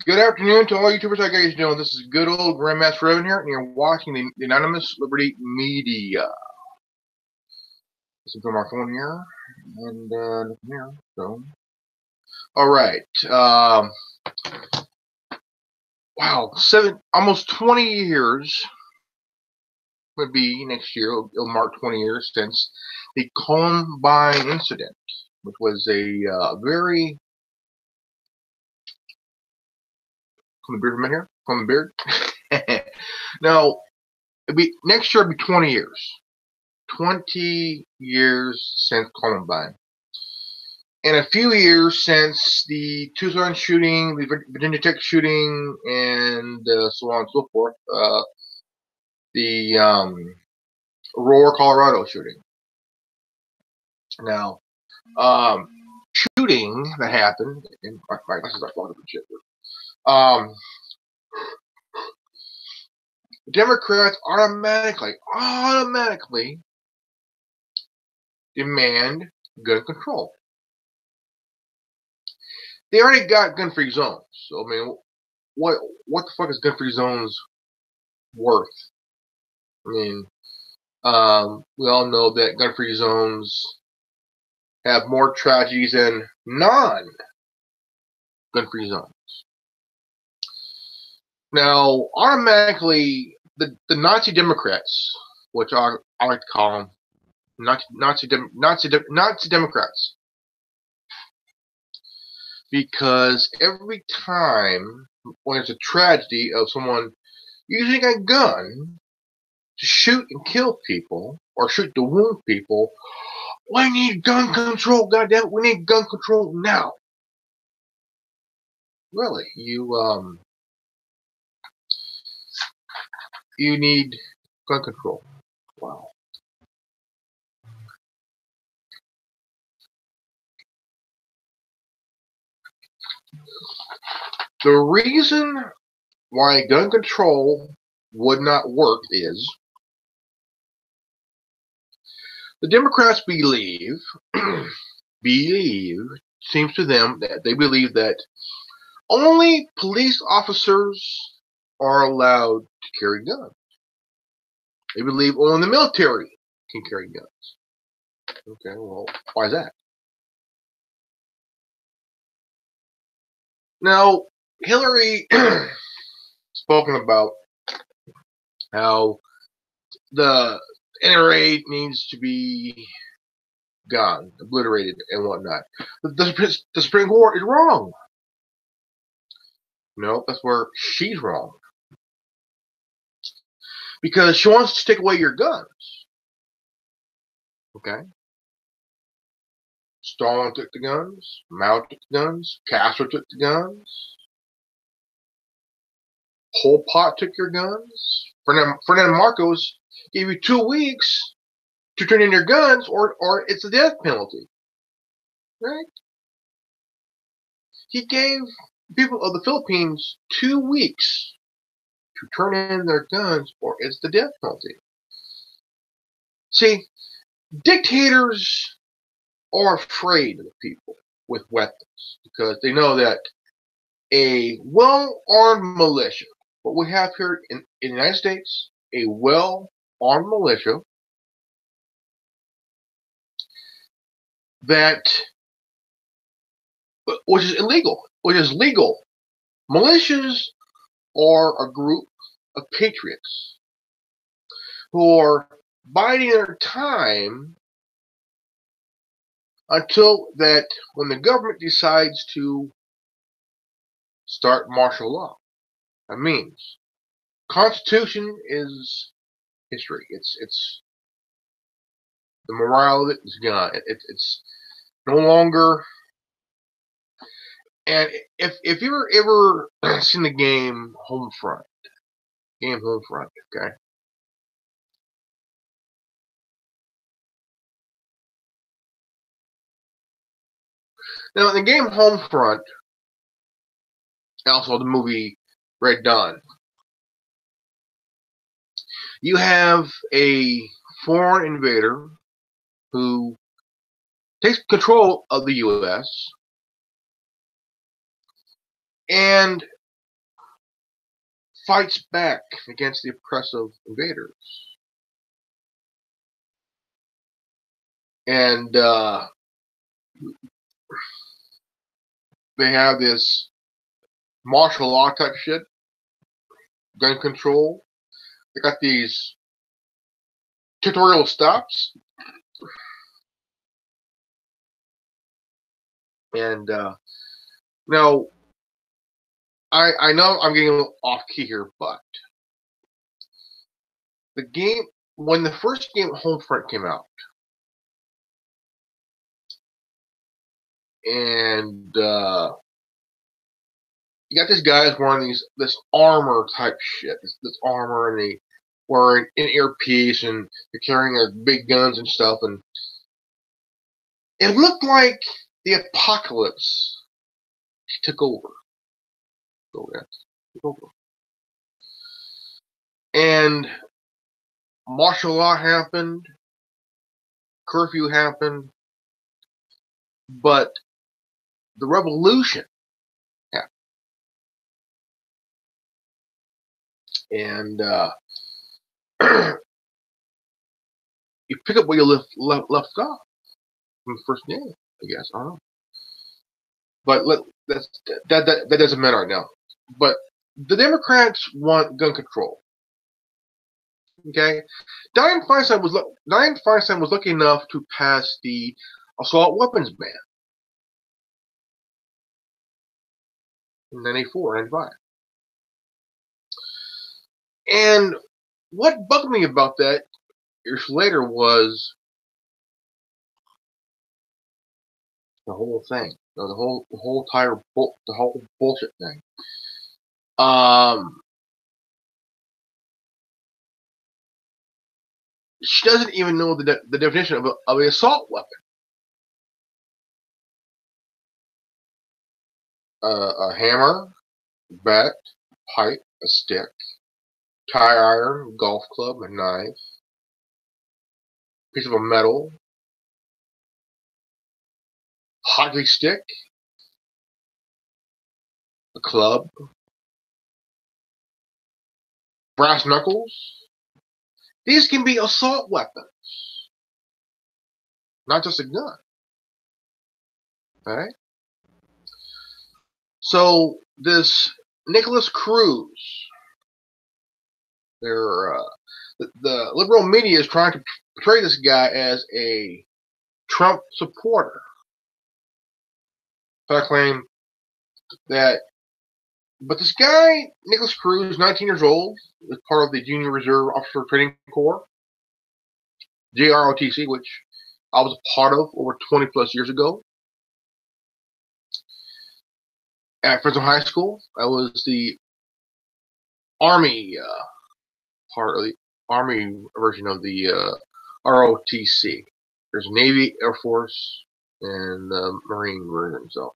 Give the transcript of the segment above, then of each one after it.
Good afternoon to all YouTubers. How you guys doing? This is good old Grandmaster Revan here, and you're watching the Anonymous Liberty Media. Listen to my phone here, and here. So, all right. Wow, almost 20 years would be next year. It'll mark 20 years since the Columbine incident, which was a very from the beard from here, from the beard. Now, next year. It'll be 20 years. 20 years since Columbine. And a few years since the Tucson shooting, the Virginia Tech shooting, and so on and so forth. The Aurora, Colorado shooting. Now, shooting that happened, and my glasses are fogged up and shit. Democrats automatically demand gun control. They already got gun-free zones. So I mean, what the fuck is gun-free zones worth? I mean, we all know that gun-free zones have more tragedies than non-gun-free zones. Now, automatically, the Nazi Democrats, which I like to call them Nazi Democrats, because every time when there's a tragedy of someone using a gun to shoot and kill people or shoot to wound people, we need gun control. Goddamn it, we need gun control now. Really, you need gun control. Wow. The reason why gun control would not work is the Democrats seems to them that they believe that only police officers are allowed to carry guns. They believe only the military can carry guns. Okay, well, why is that? Now, Hillary spoken about how the NRA needs to be gone, obliterated, and whatnot. The Supreme Court is wrong. No, that's where she's wrong. Because she wants to take away your guns. Okay? Stalin took the guns, Mao took the guns, Castro took the guns, Pol Pot took your guns, Ferdinand Marcos gave you 2 weeks to turn in your guns or it's a death penalty. Right? He gave people of the Philippines 2 weeks to turn in their guns or it's the death penalty. See, dictators are afraid of people with weapons because they know that a well-armed militia, what we have here in the United States, a well-armed militia that, which is illegal, which is legal. Militias are a group of patriots who are biding their time until that when the government decides to start martial law. That means Constitution is history. It's the morale of it is gone. It's no longer. And if you've ever seen the game Homefront, okay. Now, in the game Homefront, also the movie Red Dawn, you have a foreign invader who takes control of the U.S. and fights back against the oppressive invaders. And they have this martial law type shit, gun control. They got these tutorial stops. And now, I know I'm getting a little off key here, but the game, when the first game Homefront came out, and you got these guys wearing this armor type shit, this armor, and they wearing an earpiece, and they're carrying their big guns and stuff, and it looked like the apocalypse took over. Took over. And martial law happened, curfew happened, but the revolution happened. And you pick up where you left off from the first game, I guess. I don't know. But that doesn't matter right now. But the Democrats want gun control. Okay, Dianne Feinstein was lucky enough to pass the assault weapons ban in 94, 95. And what bugged me about that years later was the whole thing, the whole bullshit thing. She doesn't even know the definition of an assault weapon. A hammer, a bat, a pipe, a stick, tie iron, golf club, a knife, piece of a metal, hockey stick, a club, brass knuckles. These can be assault weapons, not just a gun. Alright? So this Nicholas Cruz, the liberal media is trying to portray this guy as a Trump supporter. So I claim that, but this guy, Nicholas Cruz, 19 years old, is part of the Junior Reserve Officer Training Corps, JROTC, which I was a part of over 20 plus years ago. At Fresno High School, I was the Army part of the Army version of the ROTC. There's Navy, Air Force, and Marine version. So,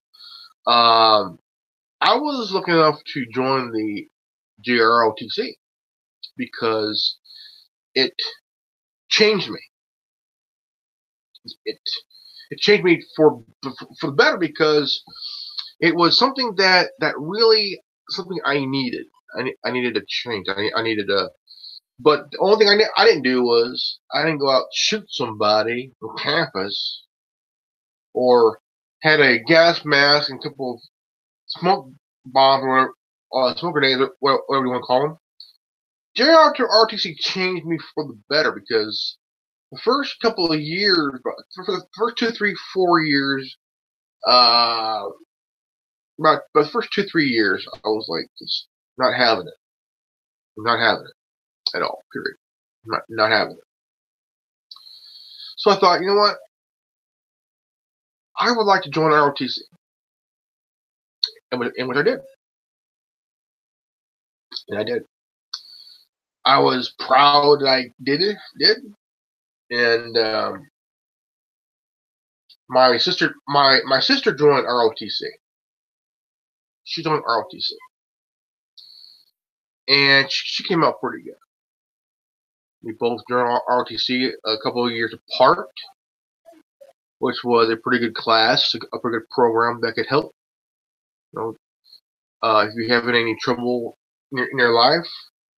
I was lucky enough to join the JROTC because it changed me. It changed me for the better because it was something that really something I needed. I needed a change. I needed a. But the only thing I didn't do was I didn't go out and shoot somebody on campus, or had a gas mask and a couple of smoke bombs or smoke grenades, or whatever you want to call them. JROTC changed me for the better because the first couple of years, for the first 2, 3, 4 years, about the first 2, 3 years, I was like just not having it. I'm not having it at all. Period. Not having it. So I thought, you know what? I would like to join ROTC, and what I did, and I did. I was proud that I did, and my sister joined ROTC. She joined ROTC, and she came out pretty good. We both joined ROTC a couple of years apart, which was a pretty good class, a pretty good program that could help. You know, if you're having any trouble in your life.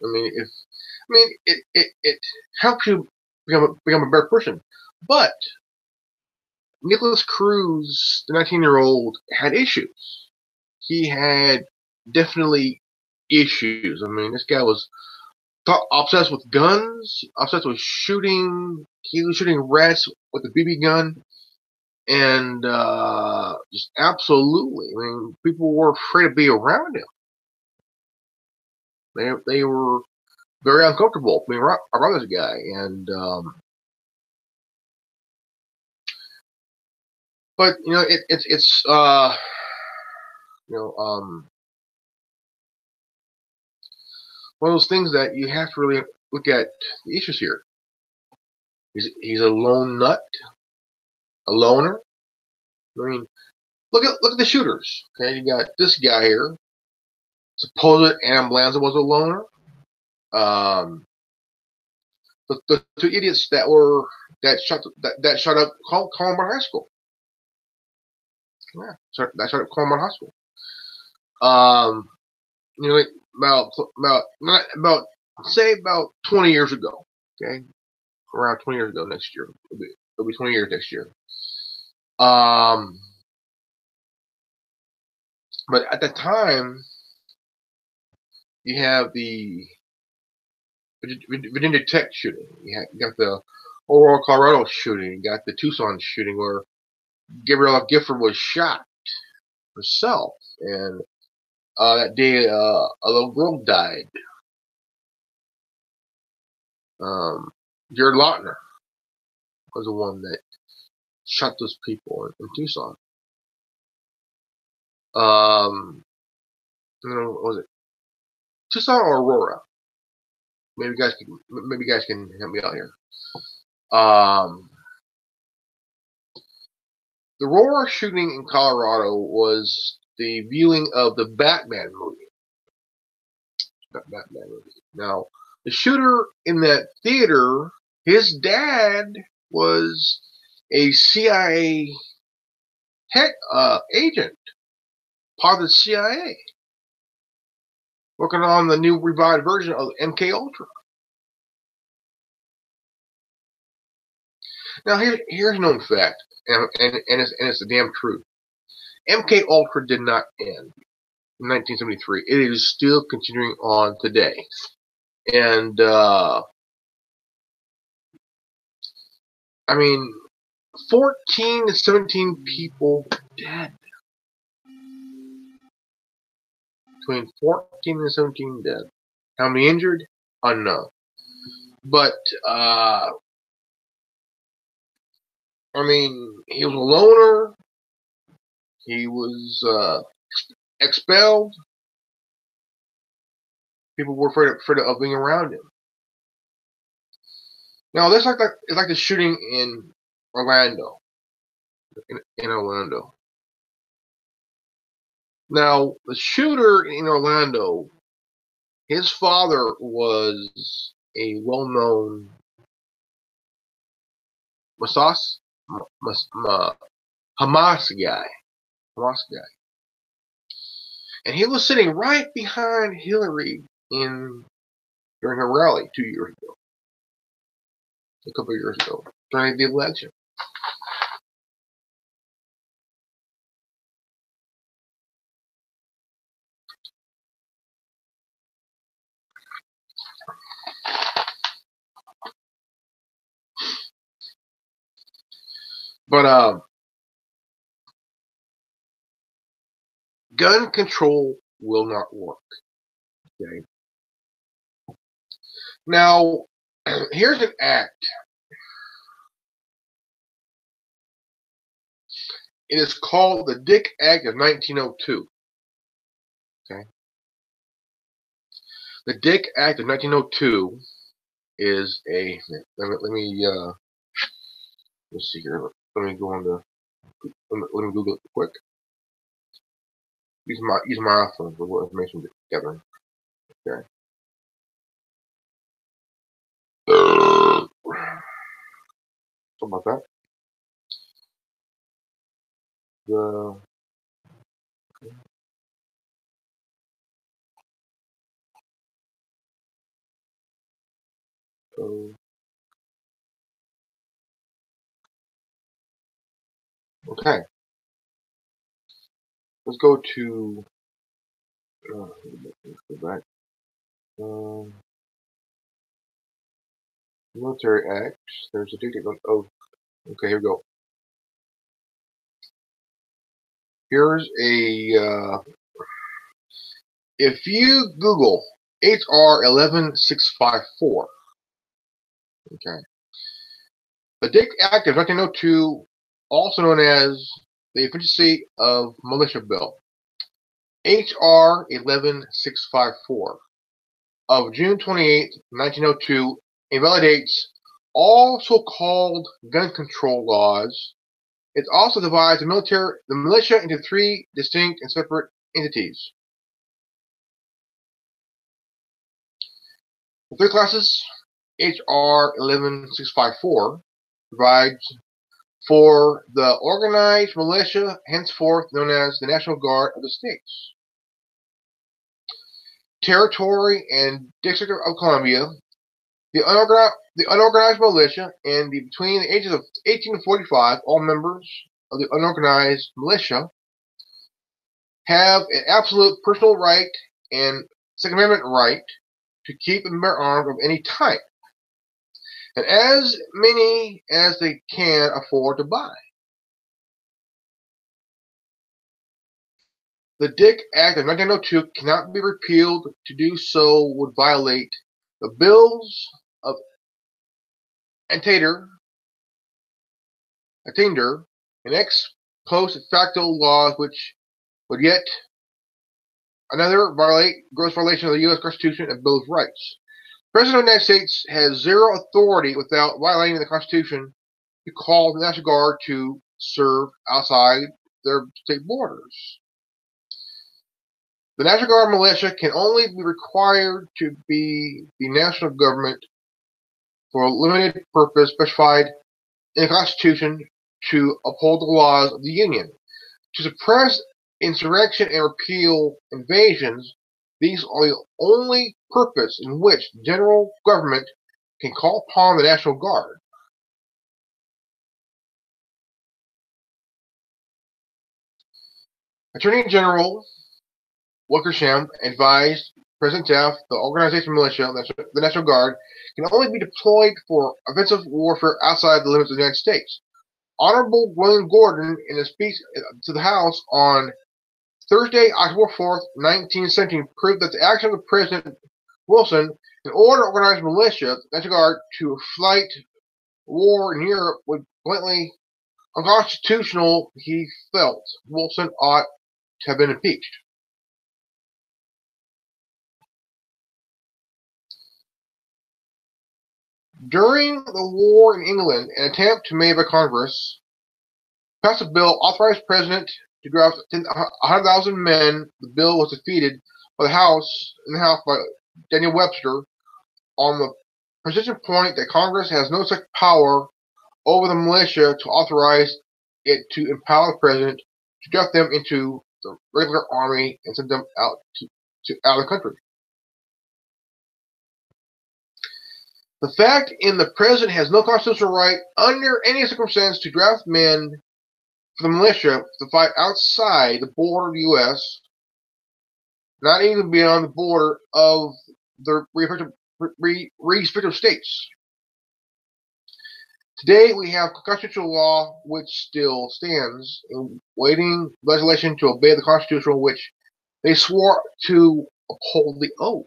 It helps you become a better person. But Nicholas Cruz, the 19-year-old, had issues. He had definitely issues. I mean, this guy was obsessed with guns, obsessed with shooting. He was shooting rats with a BB gun, and just absolutely. I mean, people were afraid to be around him. They were very uncomfortable being around this guy, and but it's you know one of those things that you have to really look at the issues here. He's a lone nut, a loner. I mean, look at the shooters. Okay, you got this guy here. Supposed Adam Lanza was a loner. The two idiots that shot up Columbine High School. Yeah, that shot up Columbine High School. Like about say about 20 years ago. Okay, around 20 years ago next year. It'll be 20 years next year. But at the time, you have the Virginia Tech shooting. You got the Aurora, Colorado shooting. You got the Tucson shooting where Gabriella Gifford was shot herself, and that day a little girl died. Jared Lautner was the one that shot those people in Tucson. Was it Tucson or Aurora? Maybe you guys can help me out here. The Aurora shooting in Colorado was the viewing of the Batman movie. Now, the shooter in that theater, his dad was a CIA agent, part of the CIA, working on the new revived version of MK Ultra. Now, here's a known fact, and it's the damn truth. MK Ultra did not end in 1973. It is still continuing on today, and I mean, 14 to 17 people dead. Between 14 and 17 dead. How many injured? Unknown. But I mean, he was a loner. He was expelled. People were afraid of being around him. Now, this it's like the shooting in Orlando. In Orlando. Now, the shooter in Orlando, his father was a well-known Hamas guy. And he was sitting right behind Hillary during her rally 2 years ago. A couple of years ago, during the election. But gun control will not work. Okay. Now, here's an act. It is called the Dick Act of 1902. Okay. The Dick Act of 1902 is a. Let's see here. Let me go on the. Let me Google it quick. Use my iPhone for what information to gather. Okay. Something about that. So, okay, let's go to go back. Military acts. There's a date. Oh, okay. Here we go. Here's a. If you Google HR 11654, okay, the Dick Act of 1902, also known as the Efficiency of Militia Bill, HR 11654 of June 28, 1902, invalidates all so-called gun control laws. It also divides the militia into three distinct and separate entities. The three classes, HR 11654 provides for the organized militia, henceforth known as the National Guard of the states. Territory and District of Columbia, the unorganized militia, and between the ages of 18 and 45, all members of the unorganized militia have an absolute personal right and Second Amendment right to keep and bear arms of any type, and as many as they can afford to buy. The Dick Act of 1902 cannot be repealed. To do so would violate the bills of attainder, and ex post facto laws, which would yet another gross violation of the U.S. Constitution and Bill of Rights. The President of the United States has zero authority without violating the Constitution to call the National Guard to serve outside their state borders. The National Guard militia can only be required to be the national government for a limited purpose specified in the Constitution to uphold the laws of the Union. To suppress insurrection and repeal invasions, these are the only purpose in which the general government can call upon the National Guard. Attorney General Wickersham advised President Taft the organization militia, the National Guard, can only be deployed for offensive warfare outside the limits of the United States. Honorable William Gordon, in a speech to the House on Thursday, October 4th, 1917, proved that the action of President Wilson in order to organize militia, the National Guard, to fight war in Europe was blatantly unconstitutional. He felt Wilson ought to have been impeached. During the war in England, an attempt made by Congress passed a bill authorized the President to draft 100,000 men. The bill was defeated by the House by Daniel Webster on the persistent point that Congress has no such power over the militia to authorize it to empower the President to draft them into the regular army and send them out of the country. The fact the President has no constitutional right under any circumstance to draft men for the militia to fight outside the border of the U.S., not even beyond the border of the respective states. Today we have constitutional law which still stands, awaiting legislation to obey the Constitution, which they swore to uphold the oath.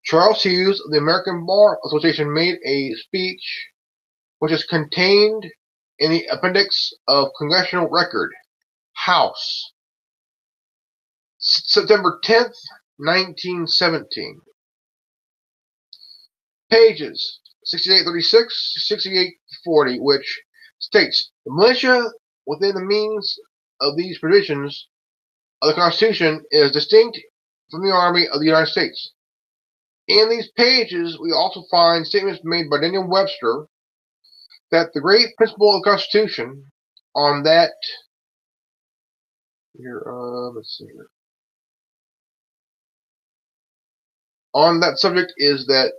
Charles Hughes of the American Bar Association made a speech which is contained in the appendix of Congressional Record, House, September 10th, 1917. Pages 6836 to 6840, which states, the militia within the means of these provisions of the Constitution is distinct from the Army of the United States. In these pages, we also find statements made by Daniel Webster that the great principle of the Constitution on that here, let's see here. on that subject is that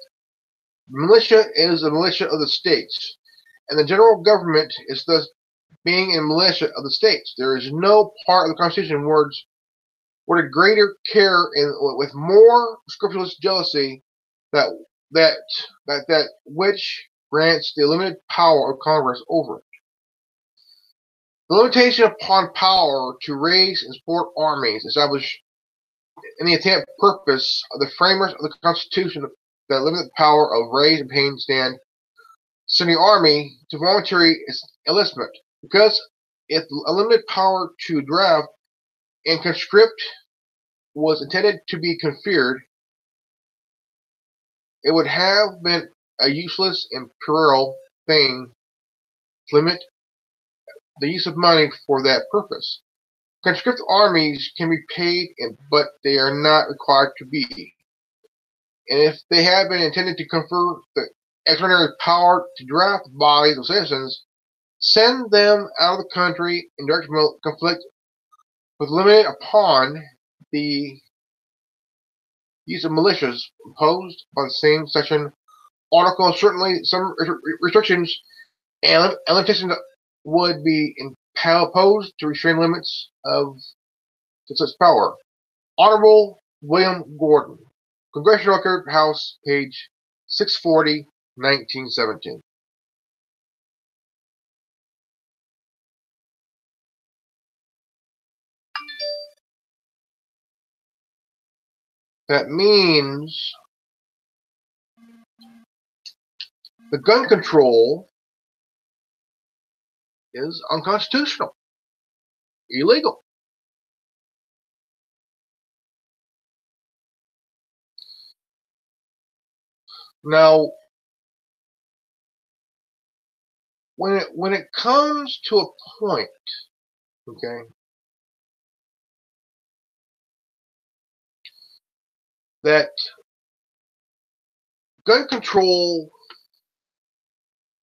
militia is a militia of the states, and the general government is thus being a militia of the states. There is no part of the Constitution words worded greater care and with more scrupulous jealousy that that which grants the limited power of Congress over it. The limitation upon power to raise and support armies established in the intent purpose of the framers of the Constitution that limit the power of raise and paying stand sending army to voluntary enlistment, because if a limited power to draft and conscript was intended to be conferred, it would have been a useless and puerile thing to limit the use of money for that purpose. Conscript armies can be paid, but they are not required to be. And if they have been intended to confer the extraordinary power to draft bodies of citizens, send them out of the country in direct conflict with limited upon the use of militias imposed by the same section article. Certainly some restrictions and limitations would be imposed to restrain limits of such power. Honorable William Gordon, Congressional Record, House, page 640, 1917. That means the gun control is unconstitutional, illegal. Now, when it comes to a point, okay, that gun control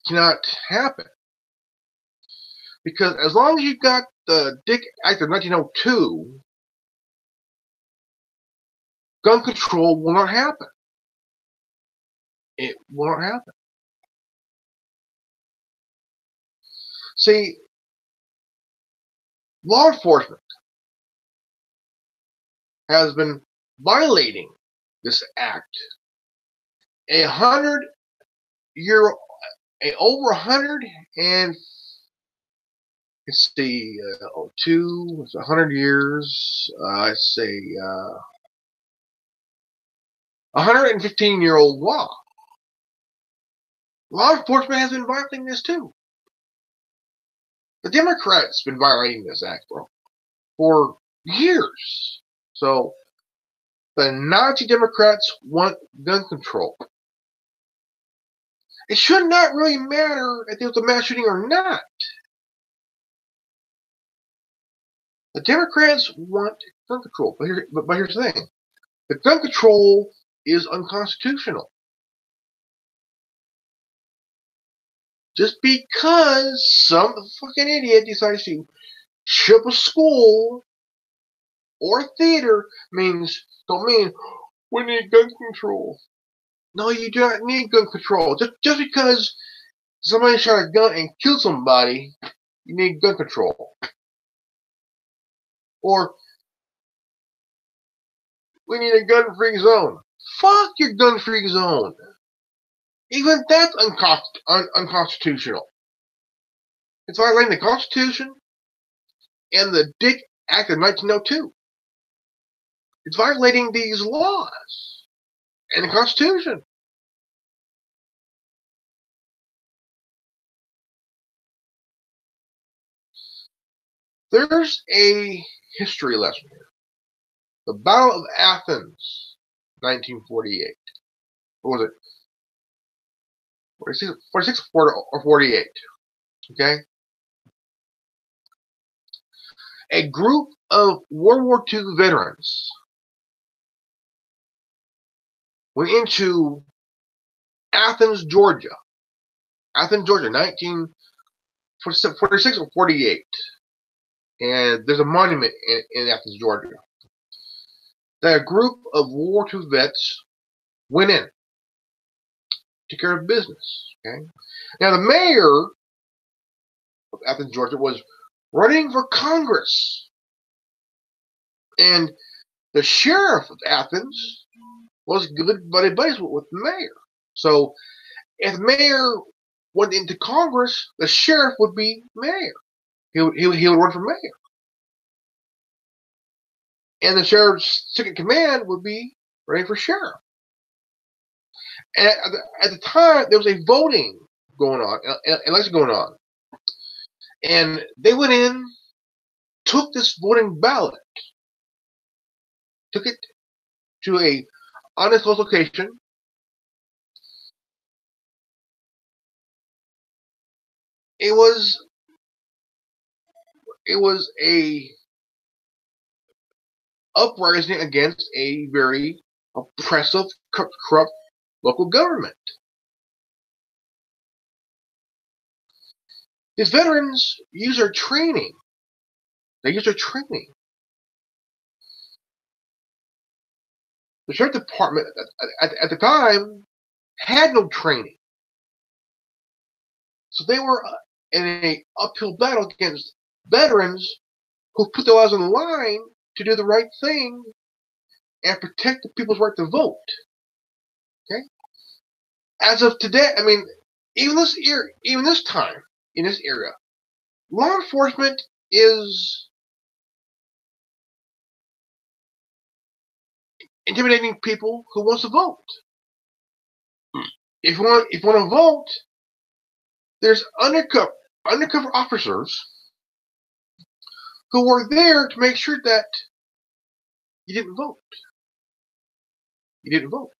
cannot happen, because as long as you got the Dick Act of 1902, gun control will not happen. It will not happen. See, law enforcement has been violating this act over 100 and let's see, 100 years. Let's say 115-year-old law. Law enforcement has been violating this too. The Democrats have been violating this act, for years. So the Nazi Democrats want gun control. It should not really matter if there was a mass shooting or not. The Democrats want gun control, but here's the thing: the gun control is unconstitutional. Just because some fucking idiot decides to ship a school or a theater don't mean we need gun control. No, you do not need gun control. Just because somebody shot a gun and killed somebody, you need gun control. Or we need a gun-free zone. Fuck your gun-free zone. Even that's unconstitutional. It's violating the Constitution and the Dick Act of 1902. It's violating these laws and the Constitution. There's a history lesson here. The Battle of Athens, 1948. What was it? 46 or 48. Okay? A group of World War II veterans went into Athens, Georgia. Athens, Georgia, 1946 or 48. And there's a monument in Athens, Georgia. That a group of World War II vets went in, took care of business. Okay. Now the mayor of Athens, Georgia, was running for Congress, and the sheriff of Athens was good buddies with the mayor. So if the mayor went into Congress, the sheriff would be mayor. He would run for mayor. And the sheriff's second command would be running for sheriff. And at the time, there was a voting going on, an election going on. And they went in, took this voting ballot, took it to a undisclosed location. It was a uprising against a very oppressive, corrupt local government. These veterans use their training. They use their training. The sheriff department at the time had no training. So they were in an uphill battle against veterans who put their lives on the line to do the right thing and protect the people's right to vote. Okay? As of today, I mean, even this time, in this era, law enforcement is intimidating people who want to vote. If you want to vote, there's undercover officers who were there to make sure that you didn't vote. You didn't vote.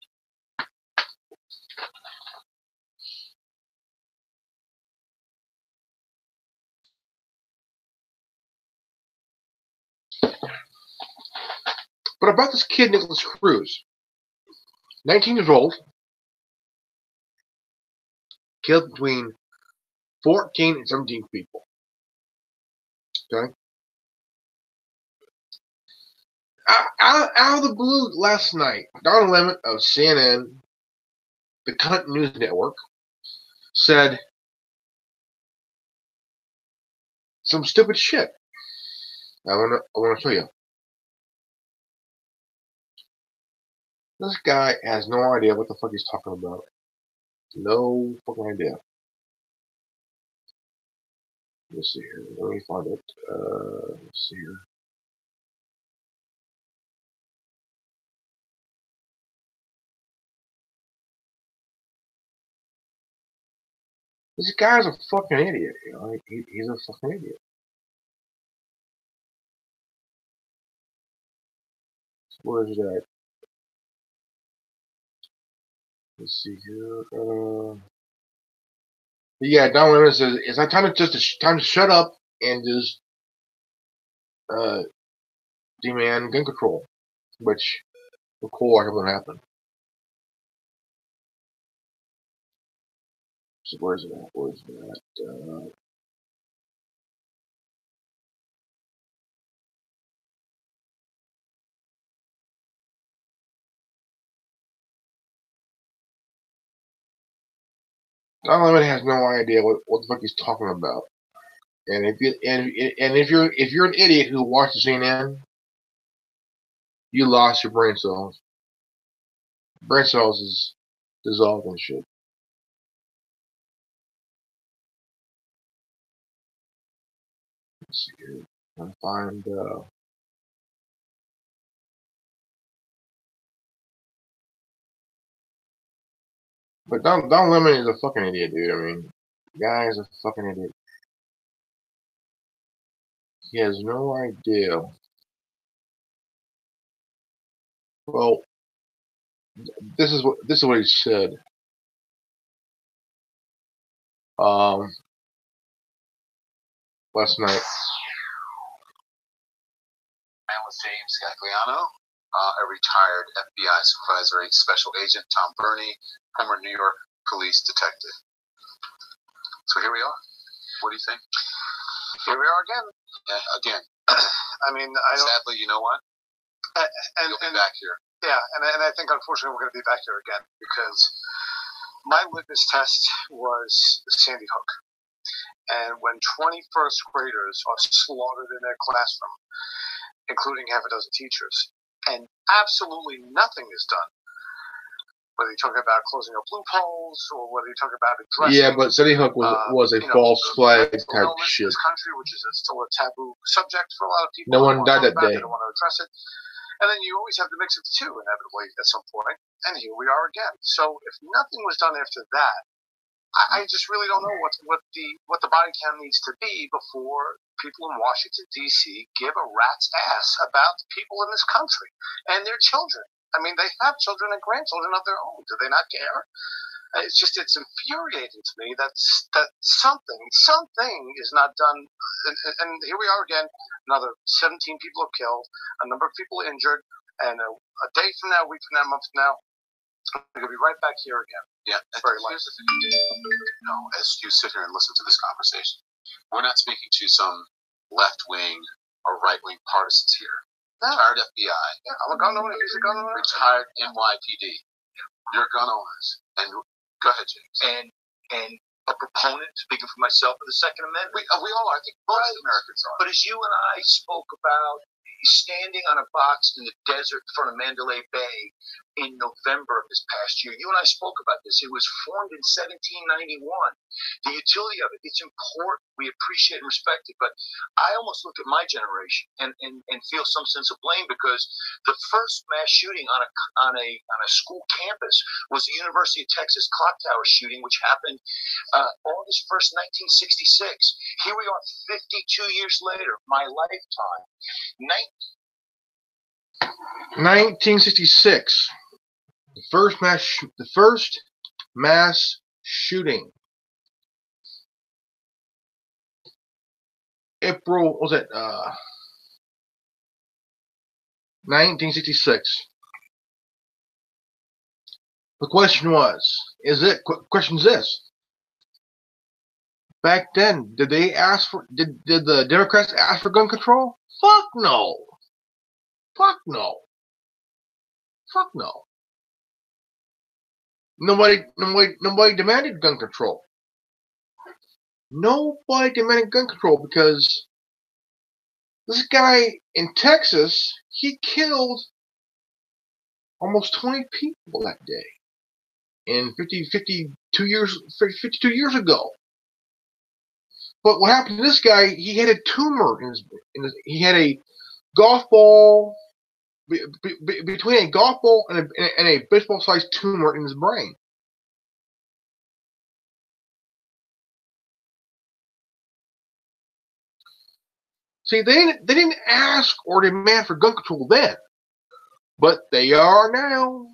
But about this kid, Nicholas Cruz, 19 years old, killed between 14 and 17 people. Okay? Out of the blue last night, Don Lemon of CNN, the Cunt News Network, said some stupid shit. I want to show you. This guy has no idea what the fuck he's talking about. No fucking idea. Let's see here. Let me find it. Let's see here. This guy's a fucking idiot. You know, he's a fucking idiot. Where is that? Let's see here. Yeah, Don Lemon says it's not time to shut up and just demand gun control, which of course will happen. So where's it at? Where's it at? Don Lemon has no idea what the fuck he's talking about. And if you're an idiot who watches CNN, you lost your brain cells. Brain cells is dissolved and shit. Let's see here. I'm trying to find. But Don Lemon is a fucking idiot, dude. I mean, the guy is a fucking idiot. He has no idea. Well, this is what he said. Last night. Man with James Gagliano, a retired FBI supervisory special agent, Tom Burney, former New York police detective. So here we are. What do you think? Here we are again. Yeah, again. I mean, sadly, you know what? You'll be back here. Yeah, and I think unfortunately we're going to be back here again because my litmus test was Sandy Hook. And when 21st graders are slaughtered in their classroom, including half a dozen teachers, and absolutely nothing is done, whether you're talking about closing up loopholes or whether you're talking about addressing... Yeah, but Sandy Hook was a false flag type shit. In this country, which is still a taboo subject for a lot of people. No one died that day. They don't want to address it. And then you always have to mix of the two, inevitably, at some point. And here we are again. So if nothing was done after that, I just really don't know what the body count needs to be before people in Washington, D.C. give a rat's ass about the people in this country and their children. I mean, they have children and grandchildren of their own. Do they not care? It's infuriating to me that something is not done. And here we are again, another 17 people are killed, a number of people injured, and a day from now, a week from now, a month from now, we're going to be right back here again. Yeah, very likely. Here's the thing. As you sit here and listen to this conversation, we're not speaking to some left-wing or right-wing partisans here. No. Retired FBI. Yeah, I'm a gun owner. He's a gun owner. Retired NYPD. You're gun owners. And go ahead, James. And a proponent, speaking for myself, of the Second Amendment. We all are. I think most Americans are. But as you and I spoke about standing on a box in the desert in front of Mandalay Bay in November of this past year, you and I spoke about this. It was formed in 1791. The utility of it, it's important. We appreciate and respect it. But I almost look at my generation and feel some sense of blame because the first mass shooting on a school campus was the University of Texas clock tower shooting, which happened August 1st, 1966. Here we are 52 years later, my lifetime. 1966. The first mass shooting. April, what was it? 1966. The question question's this. Back then, did the Democrats ask for gun control? Fuck no. Fuck no. Fuck no. Nobody demanded gun control. Nobody demanded gun control because this guy in Texas, he killed almost 20 people that day. In 52 years ago. But what happened to this guy? He had a tumor he had a golf ball between a golf ball and a baseball-sized tumor in his brain. See, they didn't ask or demand for gun control then, but they are now.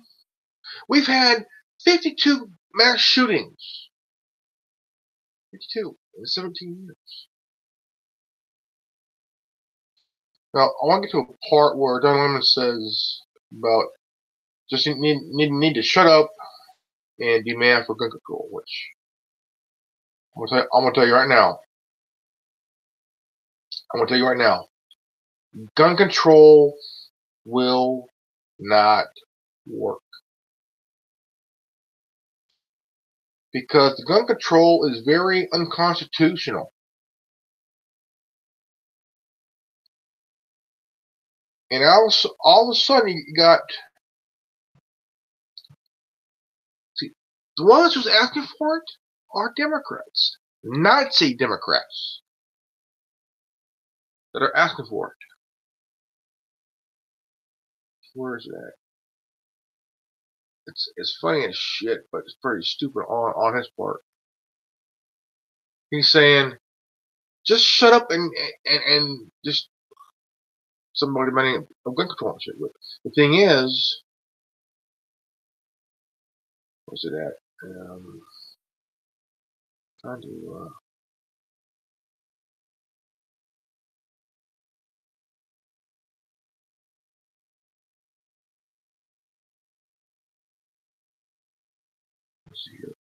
We've had 52 mass shootings. 52 in 17 years. Now, I want to get to a part where Don Lemon says about just need to shut up and demand for gun control, which I'm gonna tell you right now. Gun control will not work. Because the gun control is very unconstitutional. And all of a sudden you got the ones who's asking for it are Democrats. Nazi Democrats that are asking for it. Where is that? It's funny as shit, but it's pretty stupid on his part. He's saying, just shut up and just somebody demanding a gun control and shit. But the thing is, where's it at? Trying to let's see here.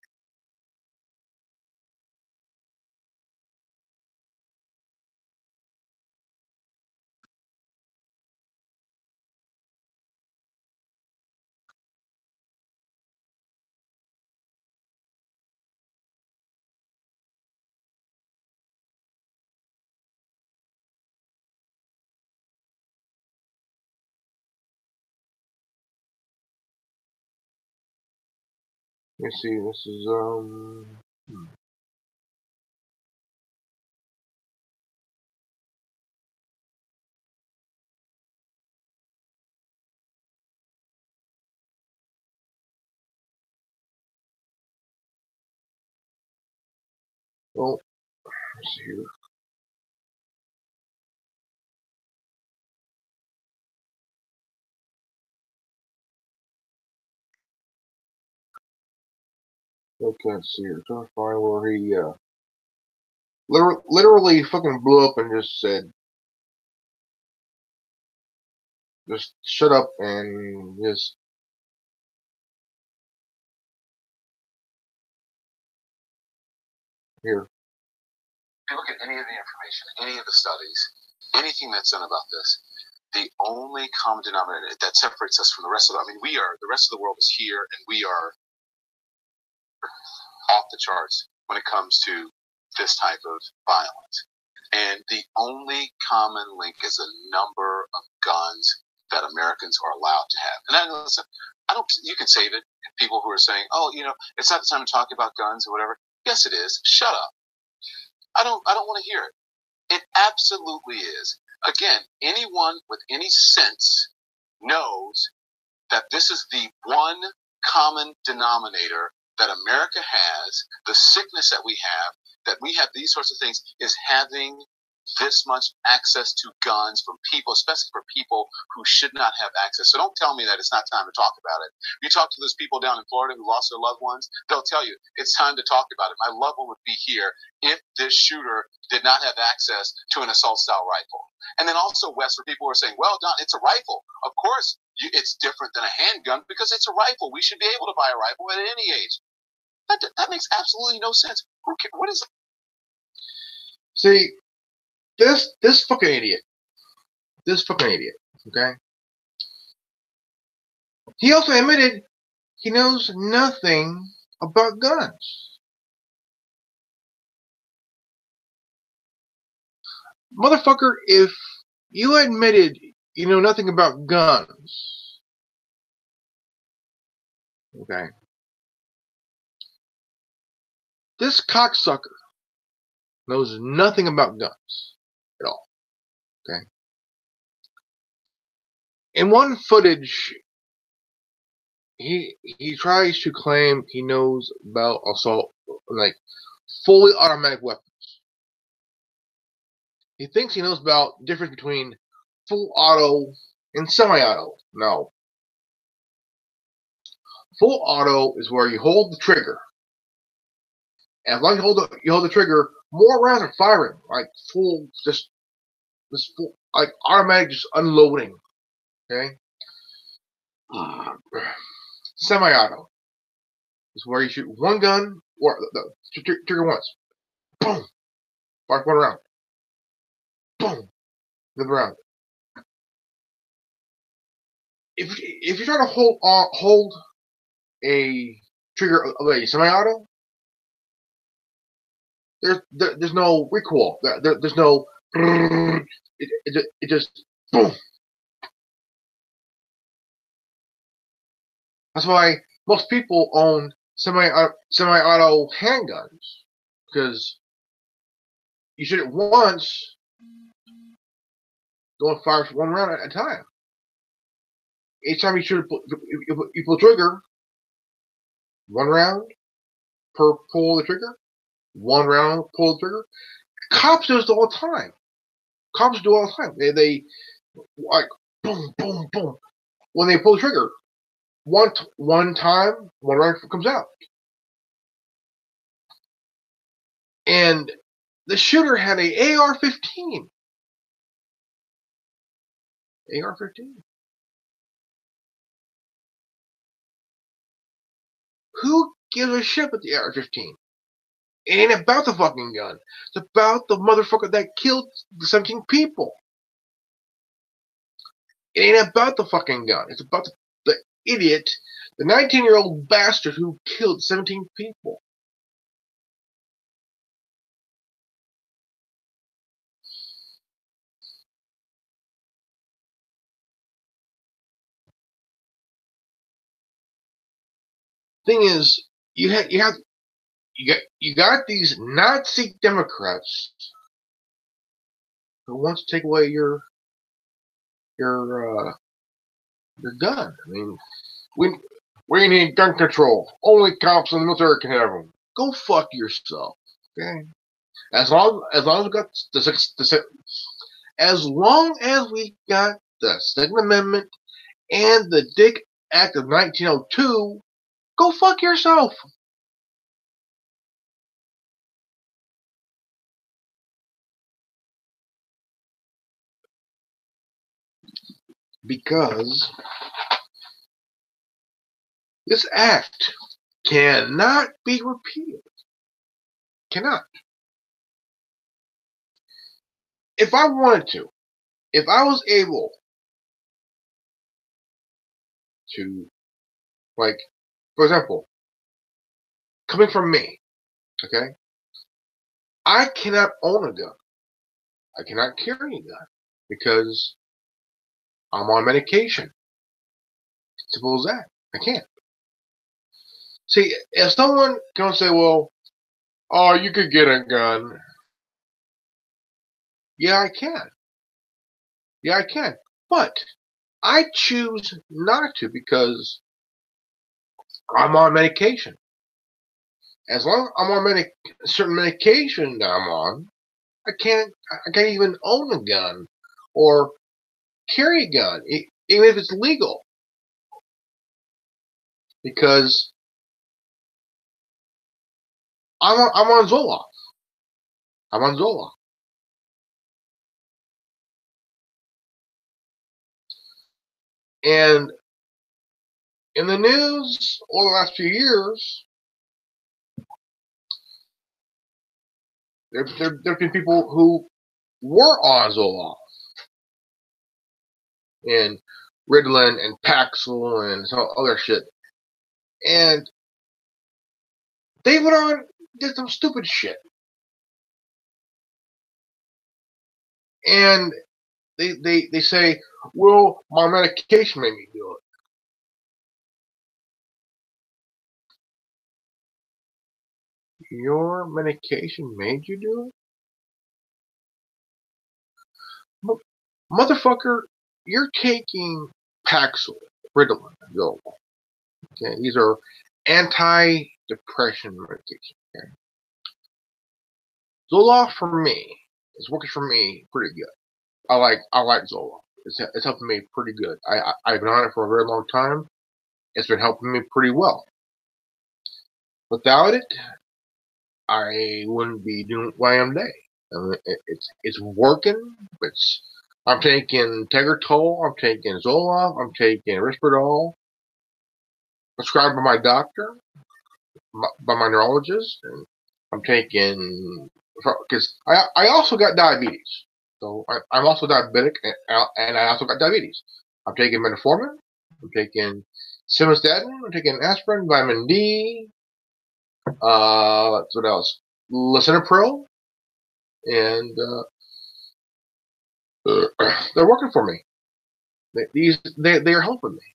Let me see. This is well, let's see here. Okay, let's see here. Trying to find where he literally fucking blew up and just said, just shut up and just here. If you look at any of the information, any of the studies, anything that's done about this, the only common denominator that separates us from the rest of the rest of the world is here, and we are off the charts when it comes to this type of violence. And the only common link is a number of guns that Americans are allowed to have. And listen, you can save it. People who are saying, oh, it's not the time to talk about guns or whatever. Yes, it is. Shut up. I don't want to hear it. It absolutely is. Again, anyone with any sense knows that this is the one common denominator that America has, the sickness that we have these sorts of things, is having this much access to guns from people, especially for people who should not have access. So don't tell me that it's not time to talk about it. You talk to those people down in Florida who lost their loved ones, they'll tell you it's time to talk about it. My loved one would be here if this shooter did not have access to an assault-style rifle. And then also, Wes, for people who are saying, well, Don, it's a rifle. Of course, it's different than a handgun because it's a rifle. We should be able to buy a rifle at any age. That makes absolutely no sense. What is it? See, this fucking idiot. Okay. He also admitted he knows nothing about guns. Motherfucker, if you admitted you know nothing about guns, okay, this cocksucker knows nothing about guns at all, okay? In one footage, he tries to claim he knows about assault, like fully automatic weapons. He thinks he knows about the difference between full auto and semi-auto. No. Full auto is where you hold the trigger. And as long as you hold the trigger, more rounds are firing, like full, just full, like automatic, just unloading. Okay. Semi-auto is where you shoot one gun or the trigger once. Boom. Fire one round. Boom. Another round. If you're trying to hold a trigger of a semi-auto, there's no recoil. There's no. It just boom. That's why most people own semi-auto handguns, because you shoot it once, don't fire for one round at a time. Each time you pull the trigger, one round per pull the trigger, one round pull the trigger. Cops do this all the time. Cops do it all the time. They like boom, boom, boom. When they pull the trigger, one time, one round comes out. And the shooter had a AR-15. AR-15. Who gives a shit about the AR-15? It ain't about the fucking gun. It's about the motherfucker that killed the 17 people. It ain't about the fucking gun. It's about the idiot, the 19-year-old bastard who killed 17 people. Thing is, you got these Nazi Democrats who want to take away your gun. I mean, we need gun control. Only cops in the military can have them. Go fuck yourself. Okay. As long as we got as long as we got the Second Amendment and the Dick Act of 1902, go fuck yourself. Because this act cannot be repealed. Cannot. If I wanted to, if I was able to, like, for example, coming from me, okay, I cannot own a gun. I cannot carry a gun because I'm on medication. Simple as that. I can't. See, if someone can say, well, oh, you could get a gun. Yeah, I can. Yeah, I can. But I choose not to because I'm on medication. As long as I'm on certain medication that I'm on, I can't even own a gun or carry a gun, even if it's legal. Because I'm on Zoloft. I'm on Zoloft. And in the news over the last few years, there have been people who were on Zoloft and Ritalin and Paxil and some other shit, and they went on did some stupid shit, and they say, well, my medication made me do it. Your medication made you do it? Motherfucker, you're taking Paxil, Ritalin, Zoloft. Okay, these are anti-depression medication. Okay? Zoloft for me is working for me pretty good. I like Zoloft. It's helping me pretty good. I've been on it for a very long time. It's been helping me pretty well. Without it, I wouldn't be doing what I am today. I mean, it's working. I'm taking Tegretol. I'm taking Zoloft. I'm taking Risperdal, prescribed by my doctor, by my neurologist, and I'm taking because I also got diabetes. So I'm also diabetic, and I also got diabetes. I'm taking metformin. I'm taking simvastatin. I'm taking aspirin, vitamin D. What else? Lisinopril, and they're working for me. They are helping me,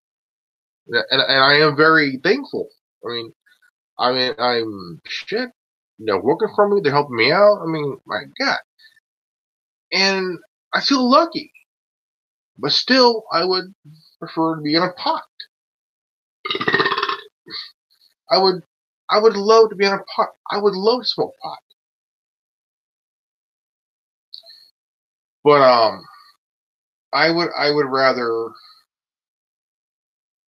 and I am very thankful. I mean, I'm shit. They're working for me. They're helping me out. I mean, my God. And I feel lucky. But still, I would prefer to be in a pot. I would love to be in a pot. I would love to smoke pot. But I would rather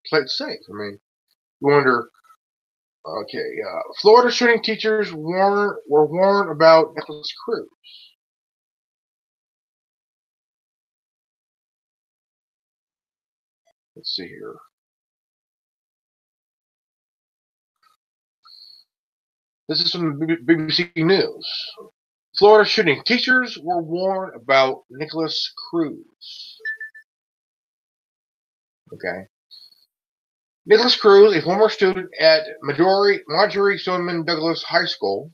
play it safe. I mean, you wonder. Okay, Florida shooting teachers were warned about Nicholas Cruz. Let's see here. This is from BBC News. Florida shooting teachers were warned about Nicholas Cruz. Okay. Nicholas Cruz, a former student at Marjory Stoneman Douglas High School.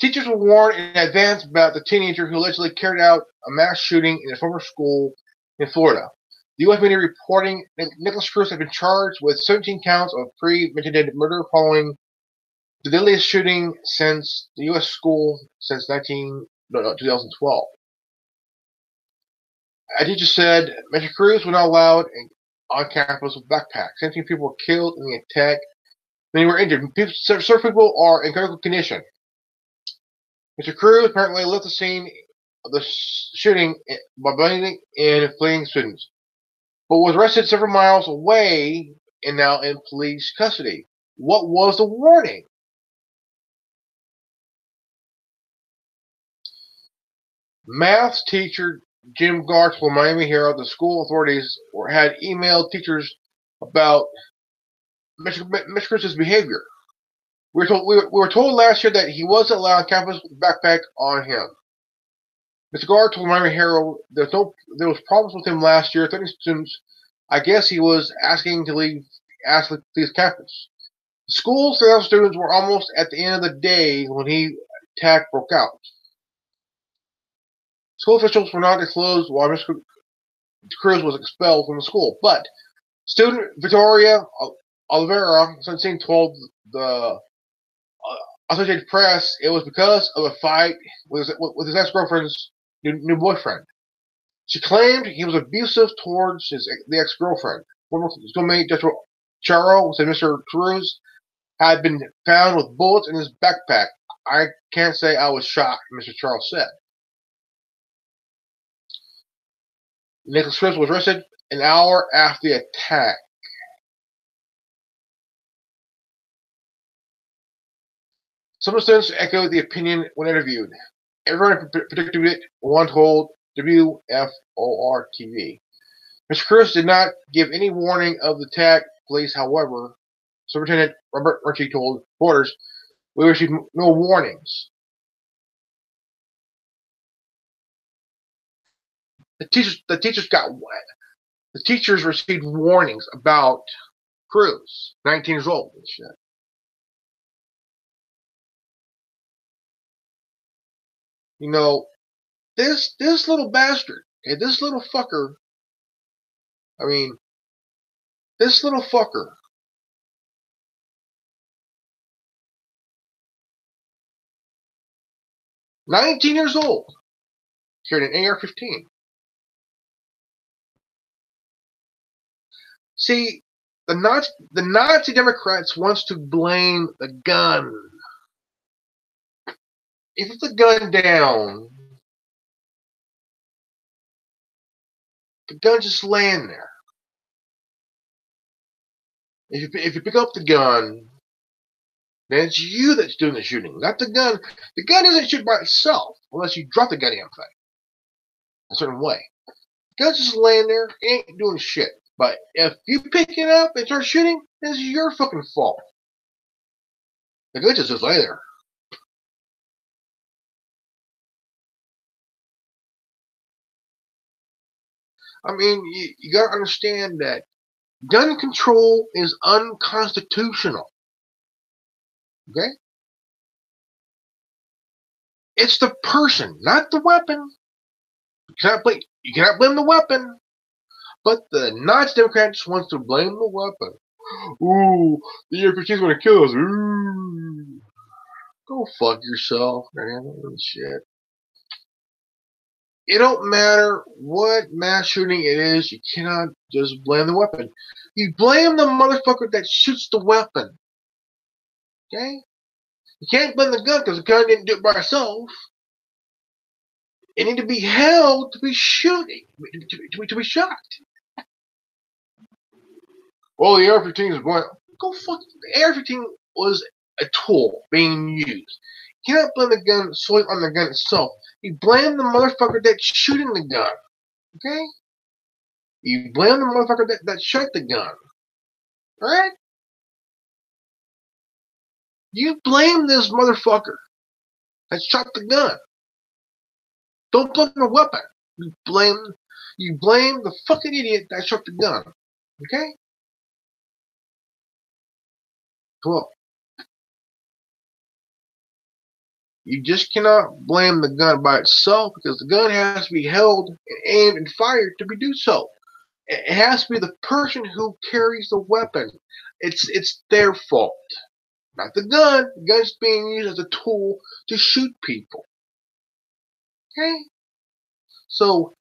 Teachers were warned in advance about the teenager who allegedly carried out a mass shooting in a former school in Florida. The U.S. media reporting that Nikolas Cruz had been charged with 17 counts of premeditated murder following the deadliest shooting since the U.S. school since 2012. A teacher said Mr. Cruz was not allowed on campus with backpacks. 17 people were killed in the attack. Many were injured. Several people are in critical condition. Mr. Cruz apparently left the scene of the shooting by blending in fleeing students, but was arrested several miles away and now in police custody. What was the warning? Math teacher Jim Garth told Miami Herald the school authorities had emailed teachers about Mr. Cruz's behavior. We were told last year that he wasn't allowed on campus with a backpack on him. Mr. Garth told Miami Herald there was problems with him last year. 30 students, I guess he was asking to leave campus. The school's 3,000 students were almost at the end of the day when the attack broke out. School officials were not disclosed why Mr. Cruz was expelled from the school, but student Victoria Oliveira told the Associated Press it was because of a fight with his ex-girlfriend's new boyfriend. She claimed he was abusive towards the ex-girlfriend. Former schoolmate Joshua Charo said Mr. Cruz had been found with bullets in his backpack. I can't say I was shocked, Mr. Charles said. Nikolas Cruz was arrested an hour after the attack. Some of the students echoed the opinion when interviewed. Everyone predicted it, one told WFOR-TV. Mr. Cruz did not give any warning of the attack. Police, however, Superintendent Robert Murchie told reporters, we received no warnings. The teachers received warnings about Cruz, 19 years old and shit. You know, this little bastard, okay, this little fucker, this little fucker, $19 years old, carried an AR-15. See, the Nazi Democrats wants to blame the gun. If you put the gun down, the gun's just laying there. If you pick up the gun, then it's you that's doing the shooting, not the gun. The gun doesn't shoot by itself unless you drop the goddamn thing a certain way. The gun's just laying there, it ain't doing shit. But if you pick it up and start shooting, it's your fucking fault. The gun just lay there. You gotta understand that gun control is unconstitutional. Okay? It's the person, not the weapon. You cannot blame the weapon. But the Nazi Democrats wants to blame the weapon. Ooh, the AR-15 is gonna kill us. Ooh. Go fuck yourself, man. Shit. It don't matter what mass shooting it is, you cannot just blame the weapon. You blame the motherfucker that shoots the weapon. Okay? You can't blame the gun because the gun didn't do it by itself. It needs to be held to be shooting, to be shot. Well, the AR-15 is going. Go fuck. The AR-15 was a tool being used. You cannot blame the gun solely on the gun itself. You blame the motherfucker that's shooting the gun. Okay? You blame the motherfucker that shot the gun. Alright? You blame this motherfucker that shot the gun. Don't blame the weapon. You blame the fucking idiot that shot the gun. Okay? Cool. You just cannot blame the gun by itself because the gun has to be held and aimed and fired to be do so. It has to be the person who carries the weapon. It's their fault, not the gun. The gun's being used as a tool to shoot people. Okay? So,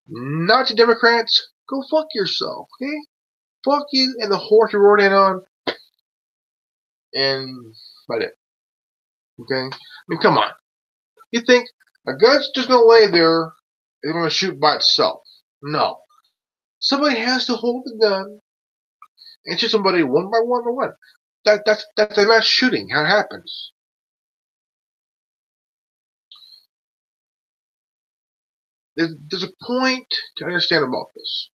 Nazi Democrats, go fuck yourself. Okay? Fuck you and the horse you rode in on. And about it. Okay? I mean, come on. You think a gun's just gonna lay there and gonna shoot by itself? No. Somebody has to hold the gun and shoot somebody one by one by one. That's a mass shooting. How it happens. There's a point to understand about this.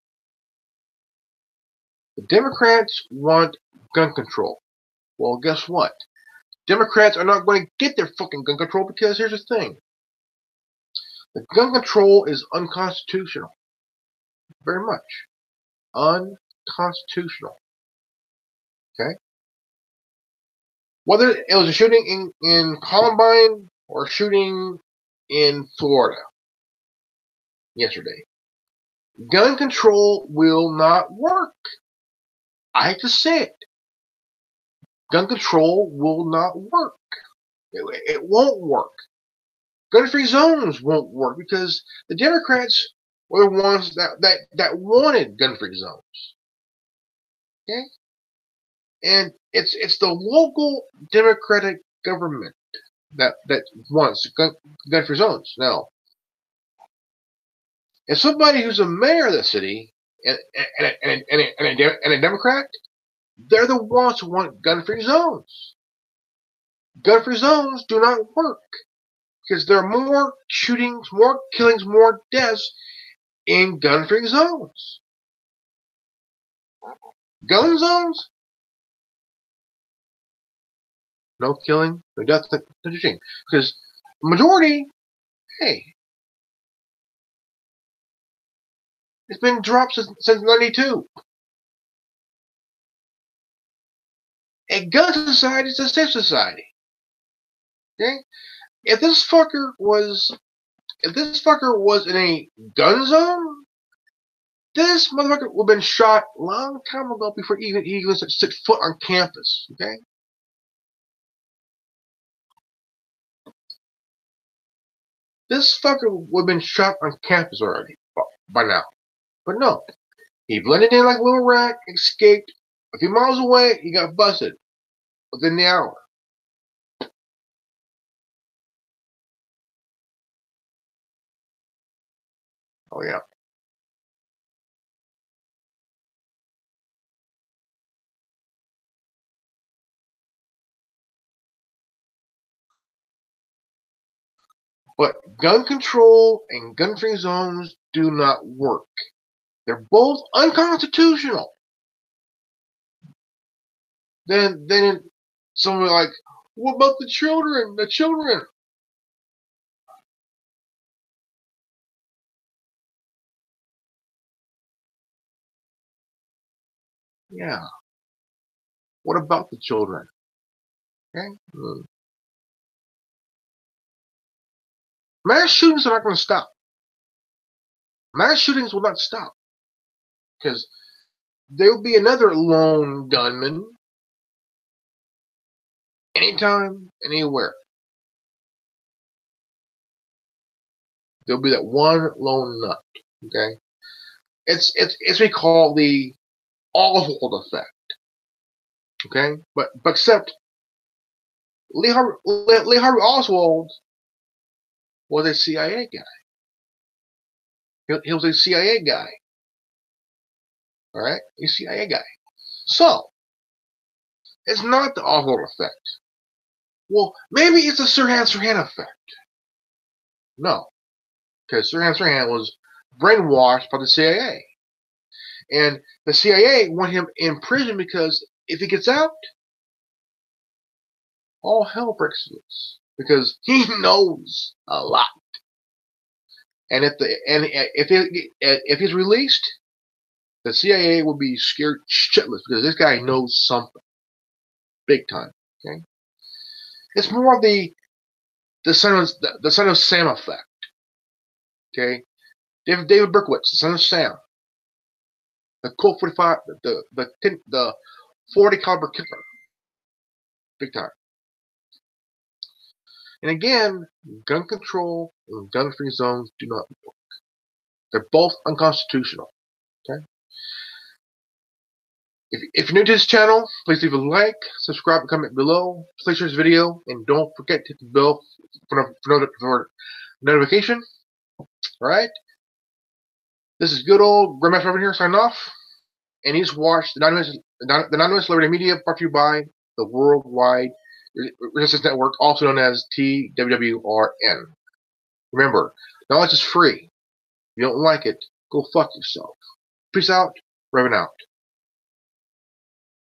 The Democrats want gun control. Well, guess what? Democrats are not going to get their fucking gun control because here's the thing. The gun control is unconstitutional. Very much. Unconstitutional. Okay? Whether it was a shooting in Columbine or a shooting in Florida yesterday, gun control will not work. I hate to say it. Gun control will not work. It won't work. Gun-free zones won't work because the Democrats were the ones that wanted gun-free zones. Okay? And it's the local Democratic government that wants gun-free zones. Now, if somebody who's a mayor of the city and a Democrat, they're the ones who want gun-free zones. Gun-free zones do not work because there are more shootings, more killings, more deaths in gun-free zones. Gun zones? No killing, no death, no shooting. Because majority, hey, it's been dropped since 92. A gun society is a safe society. Okay? If this fucker was in a gun zone, this motherfucker would have been shot a long time ago before he even set foot on campus. Okay? This fucker would have been shot on campus already by now. But no. He blended in like a little rat, escaped. A few miles away, he got busted within the hour. Oh, yeah. But gun control and gun-free zones do not work. They're both unconstitutional. Then someone like, what about the children? The children. Yeah. What about the children? Okay. Mass shootings are not going to stop. Mass shootings will not stop. Because there will be another lone gunman anytime, anywhere. There'll be that one lone nut. Okay? It's what we call the Oswald effect. Okay? But except Lee Harvey Oswald was a CIA guy. He was a CIA guy. All right? A CIA guy. So, it's not the Oswald effect. Well, maybe it's the Sirhan Sirhan effect. No. Because Sirhan Sirhan was brainwashed by the CIA. And the CIA want him in prison because if he gets out, all hell breaks loose. Because he knows a lot. And if he's released, the CIA will be scared shitless because this guy knows something, big time. Okay, it's more of the son of Sam effect. Okay, David Berkowitz, the son of Sam. The Colt 45, the 40 caliber killer, big time. And again, gun control and gun-free zones do not work. They're both unconstitutional. Okay. If you're new to this channel, please leave a like, subscribe, and comment below. Please share this video, and don't forget to hit the bell for notification. Alright? This is good old Grandmaster Robin here, signing off. And you just watched the Anonymous Liberty Media, brought to you by the Worldwide Resistance Network, also known as TWWRN. Remember, knowledge is free. If you don't like it, go fuck yourself. Peace out. Reverend out.